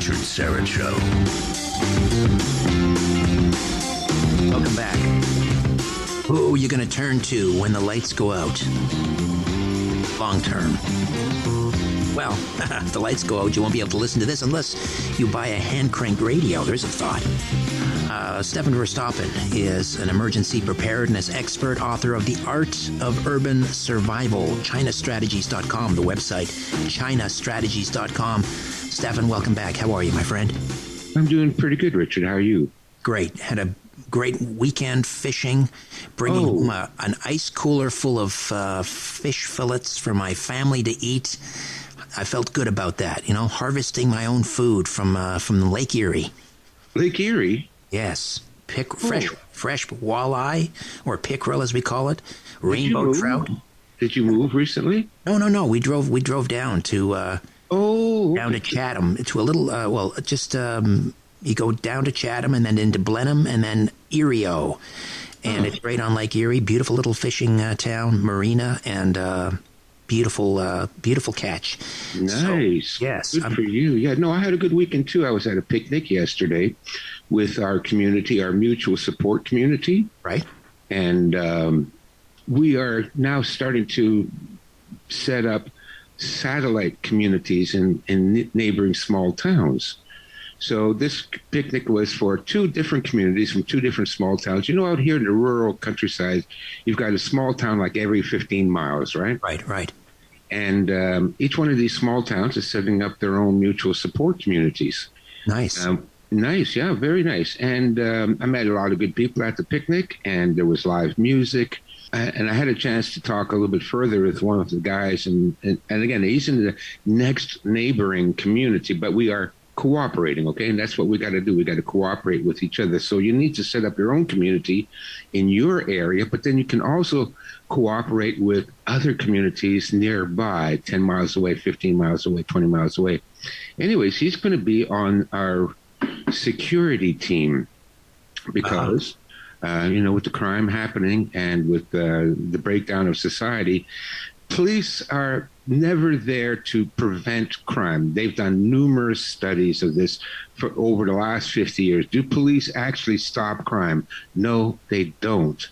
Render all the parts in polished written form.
Richard Syrett Show. Welcome back. Who are you going to turn to when the lights go out? Long term. Well, if the lights go out, you won't be able to listen to this unless you buy a hand-cranked radio. There's a thought. Stefan Verstappen is an emergency preparedness expert, author of The Art of Urban Survival, Chinastrategies.com, the website, Chinastrategies.com. Stefan, welcome back. How are you, my friend? I'm doing pretty good, Richard. How are you? Great. Had a great weekend fishing, bringing home an ice cooler full of fish fillets for my family to eat. I felt good about that, harvesting my own food from Lake Erie. Lake Erie? Yes. Fresh walleye, or pickerel as we call it, rainbow trout. Did you move recently? No. We drove down to down to Chatham, to a little you go down to Chatham and then into Blenheim and then Erie-O. And it's right on Lake Erie, beautiful little fishing town, marina, and beautiful catch. Nice. So, yes. Good for you. Yeah, no, I had a good weekend too. I was at a picnic yesterday with our community, our mutual support community. Right. And we are now starting to set up satellite communities in neighboring small towns. So this picnic was for two different communities from two different small towns. Out here in the rural countryside, you've got a small town like every 15 miles, right? Right. And each one of these small towns is setting up their own mutual support communities. Nice. Nice, yeah, very nice. And I met a lot of good people at the picnic, and there was live music. And I had a chance to talk a little bit further with one of the guys. And again, he's in the next neighboring community, but we are cooperating, okay? And that's what we got to do. We got to cooperate with each other. So you need to set up your own community in your area, but then you can also cooperate with other communities nearby, 10 miles away, 15 miles away, 20 miles away. Anyways, he's going to be on our security team because, with the crime happening and with the breakdown of society, police are never there to prevent crime. They've done numerous studies of this for over the last 50 years. Do police actually stop crime? No, they don't.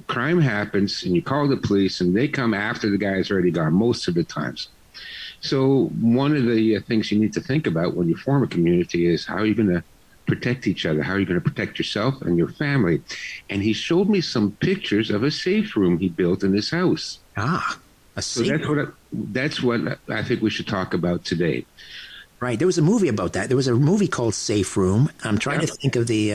Crime happens and you call the police and they come after the guy's already gone most of the times. So one of the things you need to think about when you form a community is how are you going to protect each other? How are you going to protect yourself and your family? And he showed me some pictures of a safe room he built in his house. So that's what I think we should talk about today. Right. There was a movie about that. There was a movie called Safe Room. I'm trying to think of the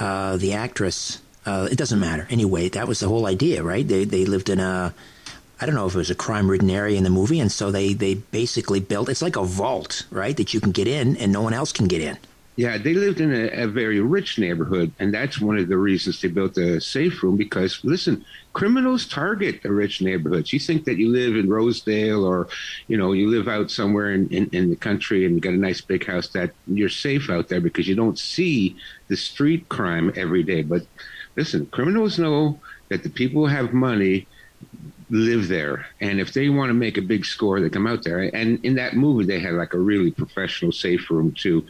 actress. It doesn't matter. Anyway, that was the whole idea, right? They lived in I don't know if it was a crime-ridden area in the movie, and so they basically built, it's like a vault, right, that you can get in and no one else can get in. Yeah, they lived in a very rich neighborhood, and that's one of the reasons they built a safe room because, listen, criminals target the rich neighborhoods. You think that you live in Rosedale or, you live out somewhere in the country and you got a nice big house that you're safe out there because you don't see the street crime every day. But listen, criminals know that the people who have money live there. And if they want to make a big score, they come out there. And in that movie, they had like a really professional safe room too.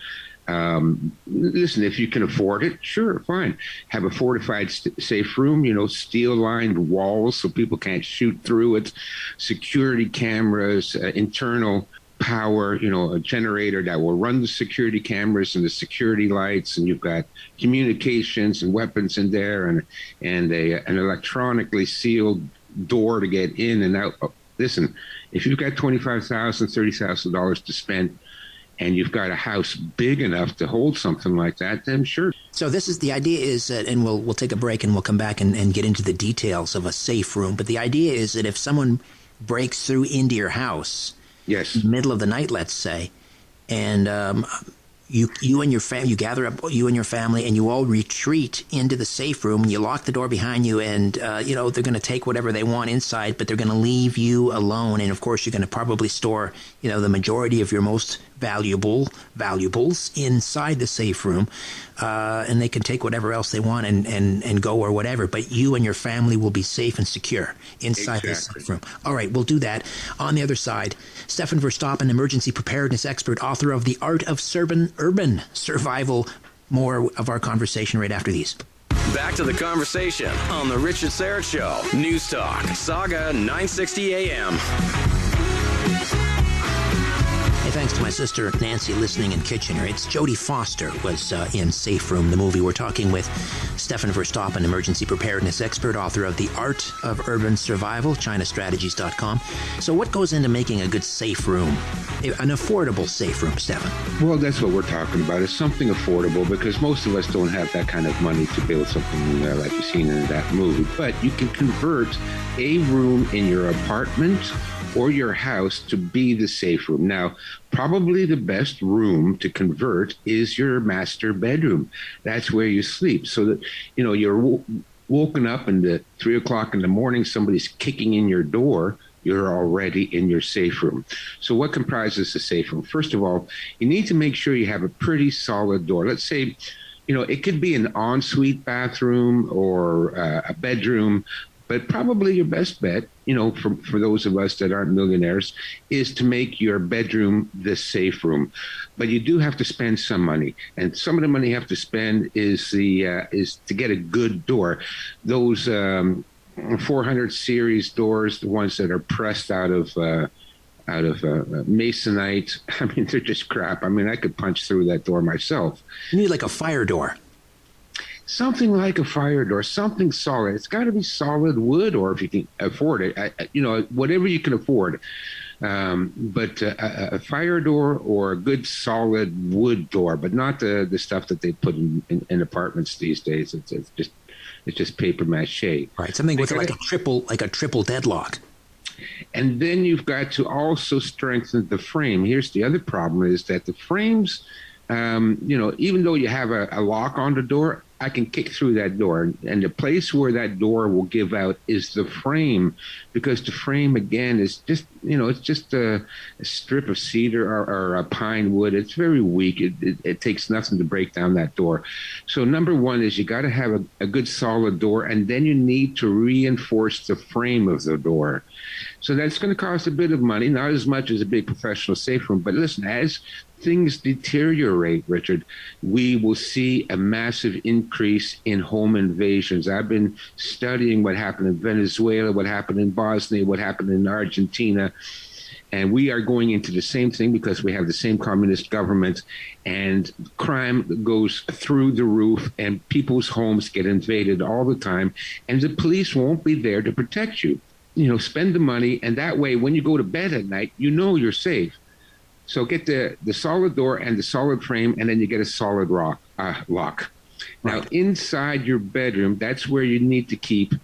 Listen, if you can afford it, sure, fine. Have a fortified safe room, steel-lined walls so people can't shoot through it, security cameras, internal power, a generator that will run the security cameras and the security lights, and you've got communications and weapons in there, and an electronically sealed door to get in and out. Listen, if you've got $25,000, $30,000 to spend, and you've got a house big enough to hold something like that, then sure. So this is the idea is that, and we'll take a break and we'll come back and get into the details of a safe room. But the idea is that if someone breaks through into your house, yes, middle of the night, let's say, and you and your family, you gather up you and your family, and you all retreat into the safe room, and you lock the door behind you, and they're going to take whatever they want inside, but they're going to leave you alone. And of course, you're going to probably store the majority of your most valuables inside the safe room, and they can take whatever else they want and go or whatever. But you and your family will be safe and secure inside this safe room. All right, we'll do that. On the other side, Stefan Verstappen, emergency preparedness expert, author of The Art of Urban Survival. More of our conversation right after these. Back to the conversation on The Richard Syrett Show. News Talk, Saga 960 AM. Hey, thanks to my sister Nancy listening in Kitchener. It's Jodie Foster was in Safe Room, the movie. We're talking with Stefan Verstappen, emergency preparedness expert, author of The Art of Urban Survival, ChinaStrategies.com. So what goes into making a good safe room? An affordable safe room, Stefan? Well, that's what we're talking about. It's something affordable because most of us don't have that kind of money to build something like you've seen in that movie. But you can convert a room in your apartment or your house to be the safe room. Now, probably the best room to convert is your master bedroom. That's where you sleep. So that, you're woken up and at 3 o'clock in the morning, somebody's kicking in your door, you're already in your safe room. So what comprises the safe room? First of all, you need to make sure you have a pretty solid door. Let's say, it could be an ensuite bathroom or a bedroom, but probably your best bet, for those of us that aren't millionaires, is to make your bedroom the safe room. But you do have to spend some money, and some of the money you have to spend is to get a good door. Those 400 series doors, the ones that are pressed out of masonite. I mean, they're just crap. I mean, I could punch through that door myself. You need like a fire door. Something like a fire door, something solid. It's got to be solid wood, or if you can afford it, whatever you can afford. But a fire door or a good solid wood door, but not the stuff that they put in apartments these days. It's just paper mache. Right, something with like a triple deadlock. And then you've got to also strengthen the frame. Here's the other problem: is that the frames, even though you have a lock on the door, I can kick through that door. And the place where that door will give out is the frame, because the frame, again, is just, it's just a strip of cedar or a pine wood. It's very weak. It takes nothing to break down that door. So number one is you got to have a good solid door, and then you need to reinforce the frame of the door. So that's going to cost a bit of money, not as much as a big professional safe room. But listen, as things deteriorate, Richard, we will see a massive increase in home invasions. I've been studying what happened in Venezuela, what happened in Bosnia, what happened in Argentina. And we are going into the same thing because we have the same communist government, and crime goes through the roof and people's homes get invaded all the time. And the police won't be there to protect you. Spend the money. And that way, when you go to bed at night, you're safe. So get the solid door and the solid frame, and then you get a solid lock. Now, inside your bedroom, that's where you need to keep